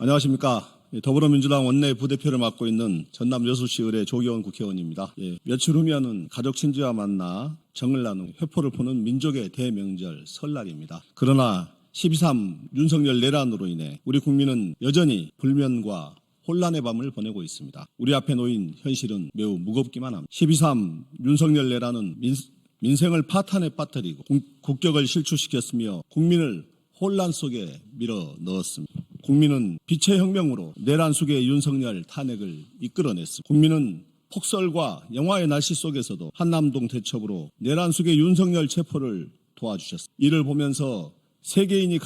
안녕하십니까. 더불어민주당 원내 부대표를 맡고 있는 전남 여수시 의뢰 조기원 국회의원입니다. 며칠 후면은 가족 친지와 만나 정을 나누고 회포를 푸는 민족의 대명절 설날입니다. 그러나 12.3 윤석열 내란으로 인해 우리 국민은 여전히 불면과 혼란의 밤을 보내고 있습니다. 우리 앞에 놓인 현실은 매우 무겁기만 합니다. 12.3 윤석열 내란은 민생을 파탄에 빠뜨리고 국격을 실추시켰으며 국민을 혼란 속에 밀어 넣었습니다. 국민은 빛의 혁명으로 내란 속의 윤석열 탄핵을 이끌어냈습니다. 국민은 폭설과 영화의 날씨 속에서도 한남동 대첩으로 내란 속의 윤석열 체포를 도와주셨습니다. 이를 보면서 세계인이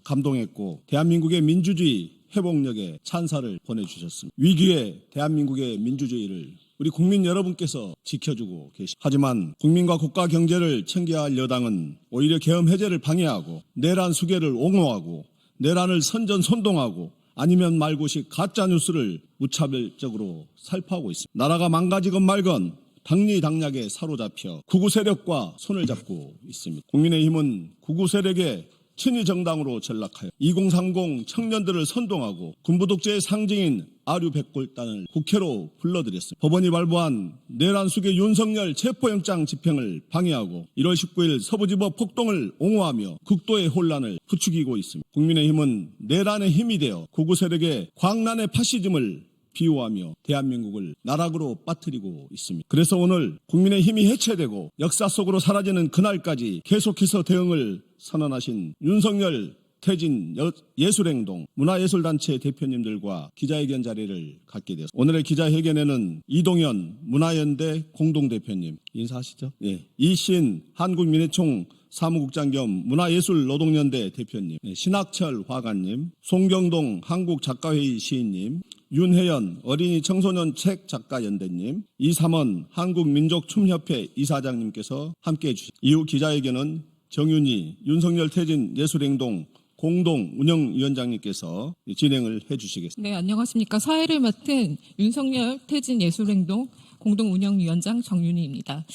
감동했고 대한민국의 민주주의 회복력에 찬사를 보내주셨습니다. 위기의 대한민국의 민주주의를 우리 국민 여러분께서 지켜주고 계십니다. 하지만 국민과 국가 경제를 챙겨야 할 여당은 오히려 계엄 해제를 방해하고 내란 수괴를 옹호하고 내란을 선전선동하고 아니면 말고식 가짜뉴스를 무차별적으로 살포하고 있습니다. 나라가 망가지건 말건 당리당략에 사로잡혀 극우 세력과 손을 잡고 있습니다. 국민의힘은 극우 세력의 친위 정당으로 전락하여 2030 청년들을 선동하고 군부 독재의 상징인 아류백골단을 국회로 불러들였습니다. 법원이 발부한 내란 수괴 윤석열 체포영장 집행을 방해하고 1월 19일 서부지법 폭동을 옹호하며 극도의 혼란을 부추기고 있습니다. 국민의힘은 내란의 힘이 되어 극우 세력의 광란의 파시즘을 비호하며 대한민국을 나락으로 빠뜨리고 있습니다. 그래서 오늘 국민의 힘이 해체되고 역사 속으로 사라지는 그날까지 계속해서 대응을 선언하신 윤석열 퇴진 예술행동 문화예술단체 대표님들과 기자회견 자리를 갖게 되었습니다. 오늘의 기자회견에는 이동현 문화연대 공동대표님 인사하시죠? 이신 한국민회총 사무국장 겸 문화예술노동연대 대표님, 신학철 화가님, 송경동 한국작가회의 시인님, 윤혜연 어린이 청소년 책작가연대님, 이삼원 한국민족춤협회 이사장님께서 함께해 주십니다. 이후 기자회견은 정윤희 윤석열 퇴진 예술행동 공동운영위원장님께서 진행을 해주시겠습니다. 네, 안녕하십니까. 사회를 맡은 윤석열 퇴진 예술행동 공동운영위원장 정윤희입니다.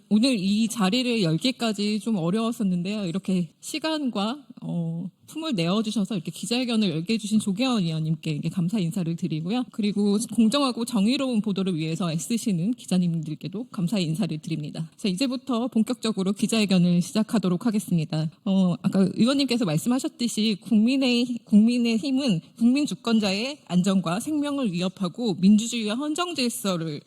오늘 이 자리를 열기까지 좀 어려웠었는데요. 이렇게 시간과 품을 내어주셔서 이렇게 기자회견을 열게 해주신 조계원 의원님께 감사 인사를 드리고요. 그리고 공정하고 정의로운 보도를 위해서 애쓰시는 기자님들께도 감사의 인사를 드립니다. 자, 이제부터 본격적으로 기자회견을 시작하도록 하겠습니다. 아까 의원님께서 말씀하셨듯이 국민의힘은 국민 주권자의 안전과 생명을 위협하고 민주주의와 헌정 질서를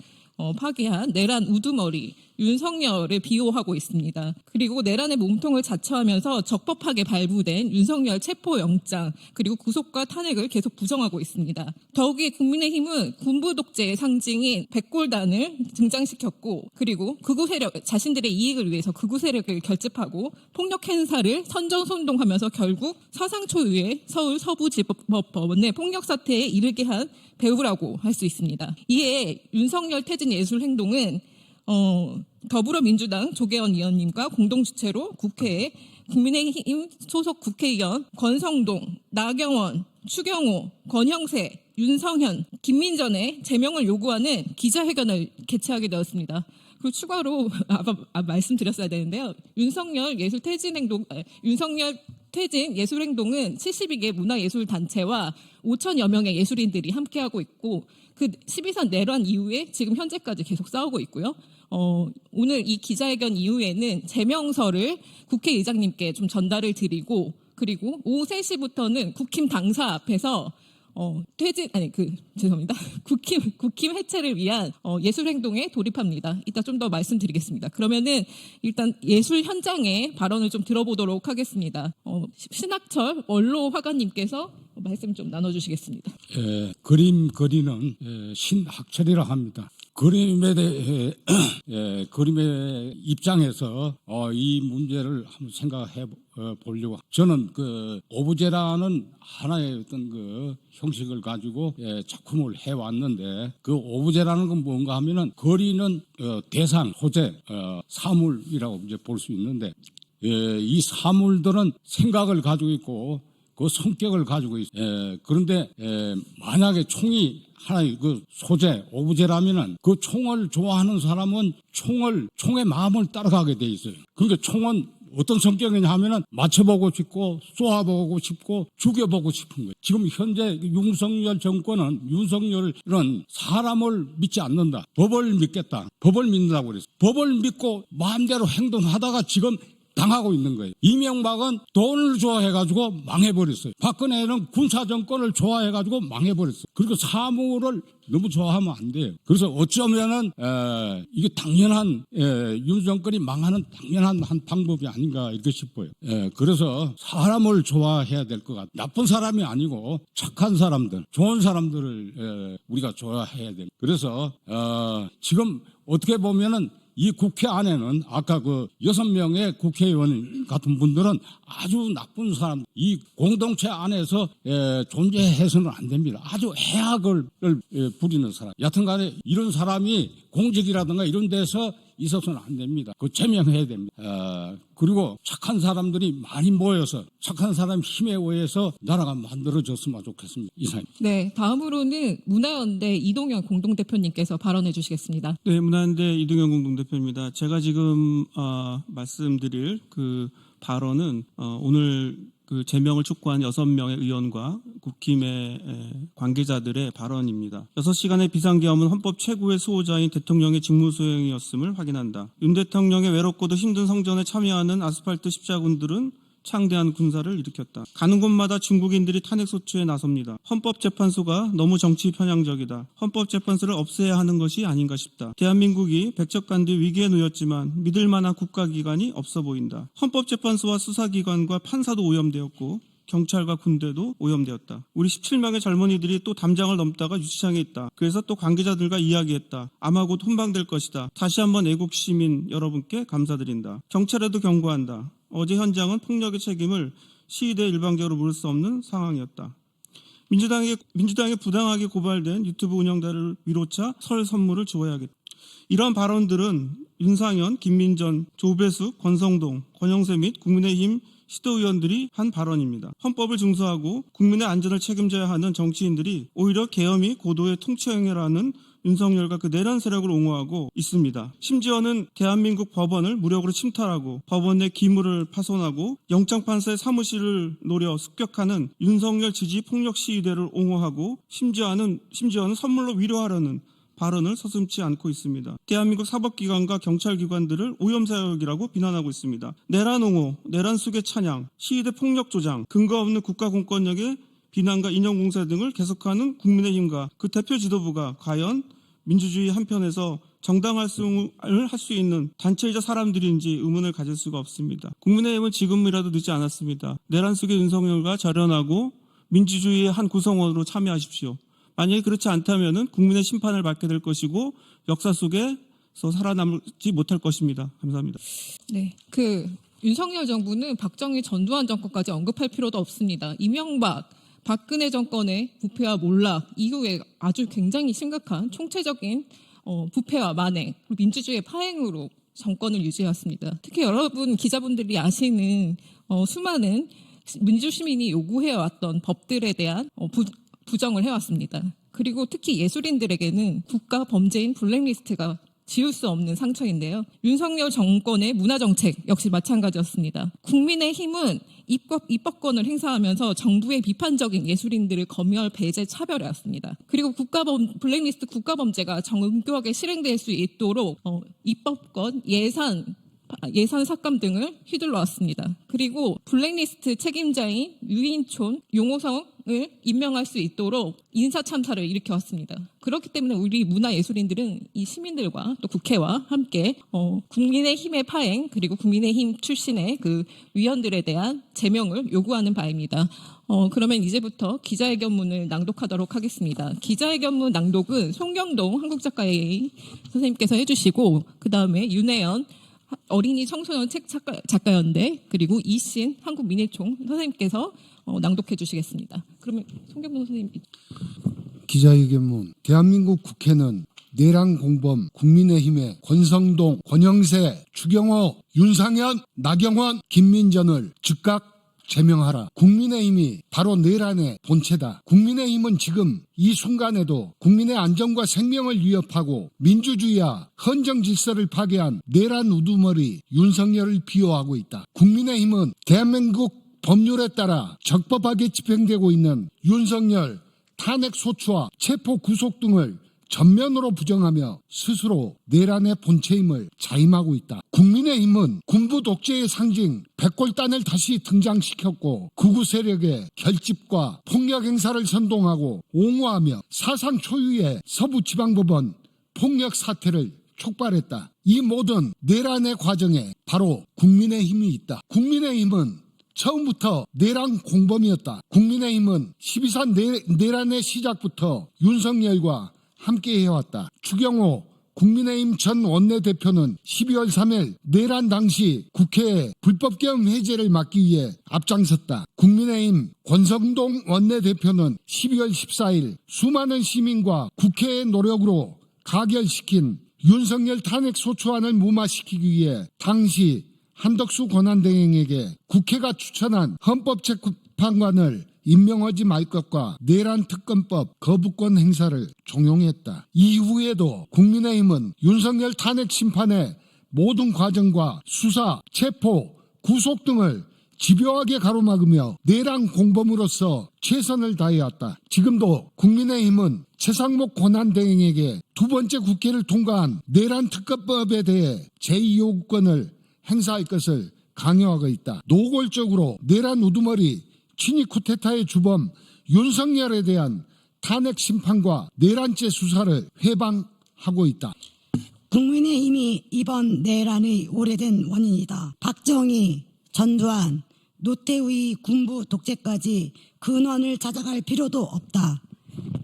파기한 내란 우두머리 윤석열을 비호하고 있습니다. 그리고 내란의 몸통을 자처하면서 적법하게 발부된 윤석열 체포영장 그리고 구속과 탄핵을 계속 부정하고 있습니다. 더욱이 국민의힘은 군부 독재의 상징인 백골단을 등장시켰고 그리고 극우 세력 자신들의 이익을 위해서 극우 세력을 결집하고 폭력 행사를 선전선동하면서 결국 사상 초유의 서울 서부지법법원의 폭력 사태에 이르게 한 배후라고 할 수 있습니다. 이에 윤석열 퇴진 예술행동은 더불어민주당 조계원 의원님과 공동주최로 국회에 국민의힘 소속 국회의원 권성동, 나경원, 추경호, 권형세, 윤성현, 김민전의 제명을 요구하는 기자회견을 개최하게 되었습니다. 그리고 추가로 말씀드렸어야 되는데요. 윤석열 퇴진 예술행동은 72개 문화예술단체와 5천여 명의 예술인들이 함께하고 있고 그 12.3 내란 이후에 지금 현재까지 계속 싸우고 있고요. 오늘 이 기자회견 이후에는 제명서를 국회의장님께 좀 전달을 드리고 그리고 오후 3시부터는 국힘 당사 앞에서 국힘 해체를 위한 예술행동에 돌입합니다. 이따 좀 더 말씀드리겠습니다. 그러면은 일단 예술 현장의 발언을 좀 들어보도록 하겠습니다. 신학철 원로 화가님께서 말씀 좀 나눠주시겠습니다. 그림 그리는 신학철이라 합니다. 그림에 대해 그림의 입장에서 이 문제를 한번 생각해 보려고 저는 그 오브제라는 하나의 어떤 그 형식을 가지고 작품을 해왔는데 그 오브제라는 건 뭔가 하면은 그리는 대상, 소재, 사물이라고 이제 볼 수 있는데 이 사물들은 생각을 가지고 있고 그 성격을 가지고 있어요. 그런데 만약에 총이 하나의 그 소재, 오브제라면은 그 총을 좋아하는 사람은 총의 마음을 따라가게 돼 있어요. 그러니까 총은 어떤 성격이냐 하면은 맞춰보고 싶고 쏘아보고 싶고 죽여보고 싶은 거예요. 지금 현재 윤석열 정권은 윤석열은 사람을 믿지 않는다. 법을 믿겠다. 법을 믿는다고 그랬어요. 법을 믿고 마음대로 행동하다가 지금 당하고 있는 거예요. 이명박은 돈을 좋아해가지고 망해버렸어요. 박근혜는 군사정권을 좋아해가지고 망해버렸어요. 그리고 사무를 너무 좋아하면 안 돼요. 그래서 어쩌면은 이게 당연한 윤 정권이 망하는 당연한 한 방법이 아닌가 이렇게 싶어요. 그래서 사람을 좋아해야 될 것 같아요. 나쁜 사람이 아니고 착한 사람들, 좋은 사람들을 우리가 좋아해야 돼요. 그래서 지금 어떻게 보면은 이 국회 안에는 아까 그 6명의 국회의원 같은 분들은 아주 나쁜 사람, 이 공동체 안에서 존재해서는 안 됩니다. 아주 해악을 부리는 사람. 여튼간에 이런 사람이 공직이라든가 이런 데서 있어서는 안 됩니다. 그거 제명해야 됩니다. 그리고 착한 사람들이 많이 모여서 착한 사람 힘에 의해서 나라가 만들어졌으면 좋겠습니다. 이상입니다. 네, 다음으로는 문화연대 이동현 공동대표님께서 발언해 주시겠습니다. 네, 문화연대 이동현 공동대표입니다. 제가 지금 말씀드릴 그 발언은 오늘 그 제명을 촉구한 6명의 의원과 국힘의 관계자들의 발언입니다. 6시간의 비상계엄은 헌법 최고의 수호자인 대통령의 직무수행이었음을 확인한다. 윤 대통령의 외롭고도 힘든 성전에 참여하는 아스팔트 십자군들은 창대한 군사를 일으켰다. 가는 곳마다 중국인들이 탄핵소추에 나섭니다. 헌법재판소가 너무 정치 편향적이다. 헌법재판소를 없애야 하는 것이 아닌가 싶다. 대한민국이 백척간뒤 위기에 놓였지만 믿을 만한 국가기관이 없어 보인다. 헌법재판소와 수사기관과 판사도 오염되었고 경찰과 군대도 오염되었다. 우리 17명의 젊은이들이 또 담장을 넘다가 유치장에 있다. 그래서 또 관계자들과 이야기했다. 아마 곧 혼방될 것이다. 다시 한번 애국 시민 여러분께 감사드린다. 경찰에도 경고한다. 어제 현장은 폭력의 책임을 시위대에 일방적으로 물을 수 없는 상황이었다. 민주당에 부당하게 고발된 유튜브 운영자를 위로차 설 선물을 주어야겠다. 이런 발언들은 윤상현, 김민전, 조배숙, 권성동, 권영세 및 국민의힘 시도의원들이 한 발언입니다. 헌법을 중수하고 국민의 안전을 책임져야 하는 정치인들이 오히려 계엄이 고도의 통치행위라는 윤석열과 그 내란 세력을 옹호하고 있습니다. 심지어는 대한민국 법원을 무력으로 침탈하고 법원 내 기물을 파손하고 영장판사의 사무실을 노려 습격하는 윤석열 지지 폭력 시위대를 옹호하고 심지어는 선물로 위로하려는 발언을 서슴지 않고 있습니다. 대한민국 사법기관과 경찰기관들을 오염사역이라고 비난하고 있습니다. 내란 옹호, 내란 수계 찬양, 시위대 폭력 조장, 근거 없는 국가공권력의 비난과 인용공세 등을 계속하는 국민의힘과 그 대표 지도부가 과연 민주주의 한편에서 정당할 수 있는 단체이자 사람들인지 의문을 가질 수가 없습니다. 국민의힘은 지금이라도 늦지 않았습니다. 내란 속의 윤석열과 절연하고 민주주의의 한 구성원으로 참여하십시오. 만약에 그렇지 않다면 국민의 심판을 받게 될 것이고 역사 속에서 살아남지 못할 것입니다. 감사합니다. 네, 윤석열 정부는 박정희 전두환 정권까지 언급할 필요도 없습니다. 이명박, 박근혜 정권의 부패와 몰락 이후에 아주 굉장히 심각한 총체적인 부패와 만행, 민주주의의 파행으로 정권을 유지해왔습니다. 특히 여러분 기자분들이 아시는 수많은 민주시민이 요구해왔던 법들에 대한 부정을 해왔습니다. 그리고 특히 예술인들에게는 국가 범죄인 블랙리스트가 지울 수 없는 상처인데요. 윤석열 정권의 문화정책 역시 마찬가지였습니다. 국민의힘은 입법권을 행사하면서 정부의 비판적인 예술인들을 검열, 배제, 차별해왔습니다. 그리고 블랙리스트 국가범죄가 정교하게 실행될 수 있도록 입법권, 예산 삭감 등을 휘둘러 왔습니다. 그리고 블랙리스트 책임자인 유인촌, 용호성을 임명할 수 있도록 인사참사를 일으켜왔습니다. 그렇기 때문에 우리 문화예술인들은 이 시민들과 또 국회와 함께 국민의힘의 파행 그리고 국민의힘 출신의 그 위원들에 대한 제명을 요구하는 바입니다. 그러면 이제부터 기자회견문을 낭독하도록 하겠습니다. 기자회견문 낭독은 송경동 한국작가회의 선생님께서 해주시고 그 다음에 윤혜연 어린이 청소년 책 작가연대 그리고 이신 한국민예총 선생님께서 낭독해 주시겠습니다. 그러면 송경동 선생님. 기자회견문. 대한민국 국회는 내란 공범 국민의힘의 권성동, 권영세, 추경호, 윤상현, 나경원, 김민전을 즉각 제명하라. 국민의힘이 바로 내란의 본체다. 국민의힘은 지금 이 순간에도 국민의 안전과 생명을 위협하고 민주주의와 헌정 질서를 파괴한 내란 우두머리 윤석열을 비호하고 있다. 국민의힘은 대한민국 법률에 따라 적법하게 집행되고 있는 윤석열 탄핵 소추와 체포 구속 등을 전면으로 부정하며 스스로 내란의 본체임을 자임하고 있다. 국민의힘은 군부 독재의 상징 백골단을 다시 등장시켰고 극우 세력의 결집과 폭력 행사를 선동하고 옹호하며 사상 초유의 서부지방법원 폭력 사태를 촉발했다. 이 모든 내란의 과정에 바로 국민의힘이 있다. 국민의힘은 처음부터 내란 공범이었다. 국민의힘은 12.3 내란의 시작부터 윤석열과 함께 해왔다. 추경호 국민의힘 전 원내대표는 12월 3일 내란 당시 국회에 불법계엄 해제를 막기 위해 앞장섰다. 국민의힘 권성동 원내대표는 12월 14일 수많은 시민과 국회의 노력으로 가결시킨 윤석열 탄핵 소추안을 무마시키기 위해 당시 한덕수 권한대행에게 국회가 추천한 헌법재판관을 임명하지 말 것과 내란특검법 거부권 행사를 종용했다. 이후에도 국민의힘은 윤석열 탄핵 심판의 모든 과정과 수사, 체포, 구속 등을 집요하게 가로막으며 내란 공범으로서 최선을 다해왔다. 지금도 국민의힘은 최상목 권한대행에게 두 번째 국회를 통과한 내란특검법에 대해 제2요구권을 행사할 것을 강요하고 있다. 노골적으로 내란 우두머리 친위 쿠데타의 주범 윤석열에 대한 탄핵 심판과 내란죄 수사를 회방하고 있다. 국민의힘이 이번 내란의 오래된 원인이다. 박정희, 전두환, 노태우의 군부 독재까지 근원을 찾아갈 필요도 없다.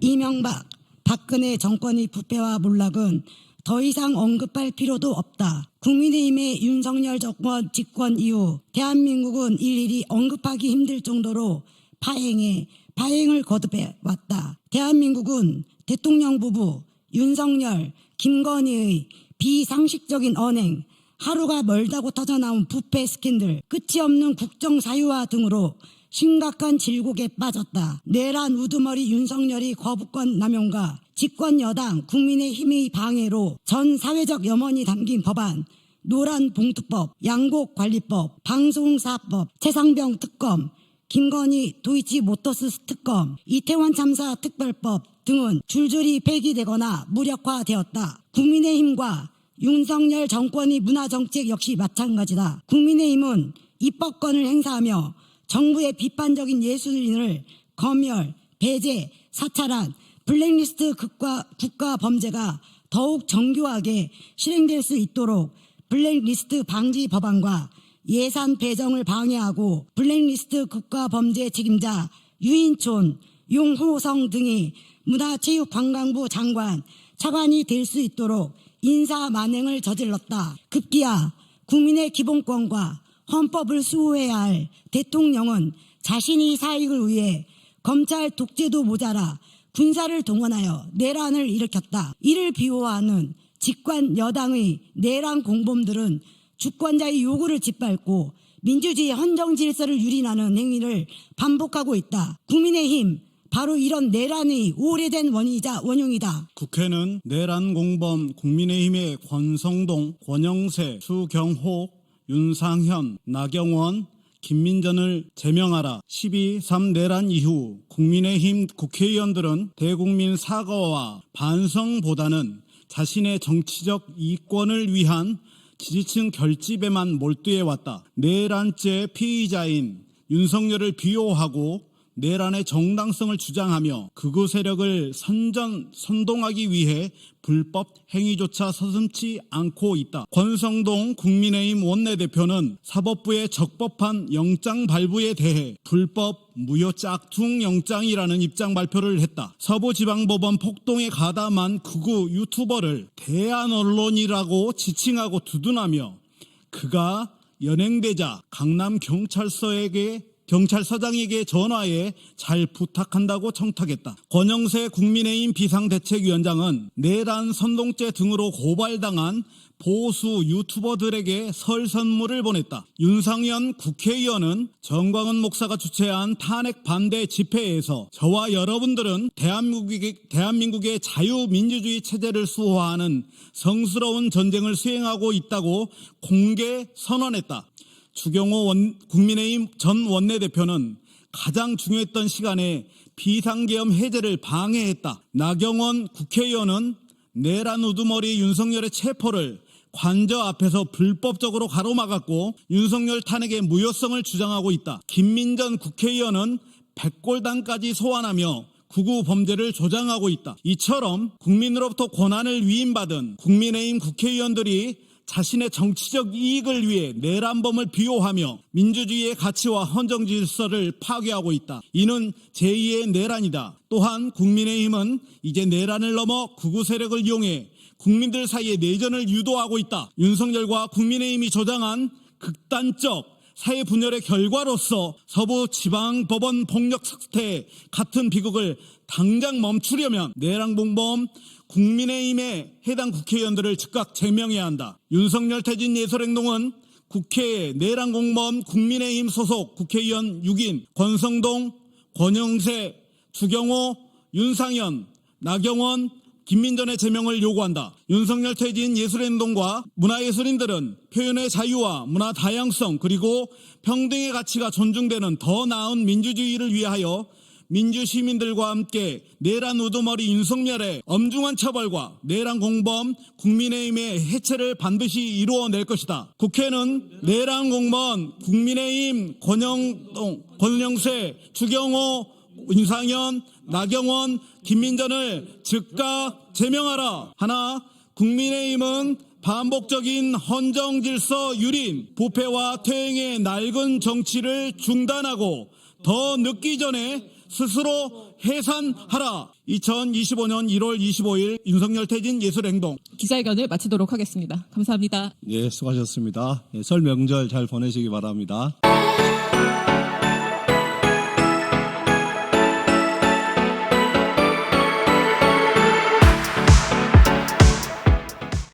이명박, 박근혜 정권의 부패와 몰락은 더 이상 언급할 필요도 없다. 국민의힘의 윤석열 정권 집권 이후 대한민국은 일일이 언급하기 힘들 정도로 파행을 거듭해 왔다. 대한민국은 대통령 부부 윤석열, 김건희의 비상식적인 언행, 하루가 멀다고 터져나온 부패 스캔들, 끝이 없는 국정 사유화 등으로 심각한 질곡에 빠졌다. 내란 우두머리 윤석열이 거부권 남용과 집권 여당 국민의힘의 방해로 전 사회적 염원이 담긴 법안, 노란봉투법, 양곡관리법, 방송사법, 최상병 특검, 김건희 도이치모터스 특검, 이태원 참사 특별법 등은 줄줄이 폐기되거나 무력화되었다. 국민의힘과 윤석열 정권의 문화정책 역시 마찬가지다. 국민의힘은 입법권을 행사하며 정부의 비판적인 예술인을 검열, 배제, 사찰한 블랙리스트 국가 범죄가 더욱 정교하게 실행될 수 있도록 블랙리스트 방지 법안과 예산 배정을 방해하고 블랙리스트 국가 범죄 책임자 유인촌, 용호성 등이 문화체육관광부 장관 차관이 될 수 있도록 인사 만행을 저질렀다. 급기야 국민의 기본권과 헌법을 수호해야 할 대통령은 자신의 사익을 위해 검찰 독재도 모자라 군사를 동원하여 내란을 일으켰다. 이를 비호하는 집권 여당의 내란 공범들은 주권자의 요구를 짓밟고 민주주의 헌정 질서를 유린하는 행위를 반복하고 있다. 국민의힘 바로 이런 내란의 오래된 원흉이다. 국회는 내란 공범 국민의힘의 권성동, 권영세, 수경호, 윤상현, 나경원, 김민전을 제명하라. 12.3 내란 이후 국민의힘 국회의원들은 대국민 사과와 반성보다는 자신의 정치적 이권을 위한 지지층 결집에만 몰두해왔다. 내란죄 피의자인 윤석열을 비호하고 내란의 정당성을 주장하며 극우 세력을 선동하기 위해 불법 행위조차 서슴지 않고 있다. 권성동 국민의힘 원내대표는 사법부의 적법한 영장 발부에 대해 불법 무효 짝퉁 영장이라는 입장 발표를 했다. 서부지방법원 폭동에 가담한 극우 유튜버를 대한 언론이라고 지칭하고 두둔하며 그가 연행되자 강남경찰서에게 경찰서장에게 전화해 잘 부탁한다고 청탁했다. 권영세 국민의힘 비상대책위원장은 내란 선동죄 등으로 고발당한 보수 유튜버들에게 설 선물을 보냈다. 윤상현 국회의원은 정광훈 목사가 주최한 탄핵 반대 집회에서 저와 여러분들은 대한민국의 자유민주주의 체제를 수호하는 성스러운 전쟁을 수행하고 있다고 공개 선언했다. 주경호 국민의힘 전 원내대표는 가장 중요했던 시간에 비상계엄 해제를 방해했다. 나경원 국회의원은 내란 우두머리 윤석열의 체포를 관저 앞에서 불법적으로 가로막았고 윤석열 탄핵의 무효성을 주장하고 있다. 김민전 국회의원은 백골단까지 소환하며 극우 범죄를 조장하고 있다. 이처럼 국민으로부터 권한을 위임받은 국민의힘 국회의원들이 자신의 정치적 이익을 위해 내란범을 비호하며 민주주의의 가치와 헌정 질서를 파괴하고 있다. 이는 제2의 내란이다. 또한 국민의힘은 이제 내란을 넘어 극우 세력을 이용해 국민들 사이에 내전을 유도하고 있다. 윤석열과 국민의힘이 조장한 극단적 사회 분열의 결과로서 서부 지방법원 폭력 사태 같은 비극을 당장 멈추려면 내란 공범 국민의힘의 해당 국회의원들을 즉각 제명해야 한다. 윤석열 퇴진 예술행동은 국회에 내란 공범 국민의힘 소속 국회의원 6인 권성동, 권영세, 주경호, 윤상현, 나경원, 김민전의 제명을 요구한다. 윤석열 퇴진 예술행동과 문화예술인들은 표현의 자유와 문화 다양성 그리고 평등의 가치가 존중되는 더 나은 민주주의를 위하여 민주시민들과 함께 내란 우두머리 윤석열의 엄중한 처벌과 내란 공범 국민의힘의 해체를 반드시 이루어낼 것이다. 국회는 내란 공범 국민의힘 권영세, 주경호, 윤상현, 나경원, 김민전을 즉각 제명하라. 하나, 국민의힘은 반복적인 헌정질서 유린, 부패와 퇴행의 낡은 정치를 중단하고 더 늦기 전에 스스로 해산하라. 2025년 1월 25일 윤석열 퇴진 예술행동. 기자회견을 마치도록 하겠습니다. 감사합니다. 예, 수고하셨습니다. 설 명절 잘 보내시기 바랍니다.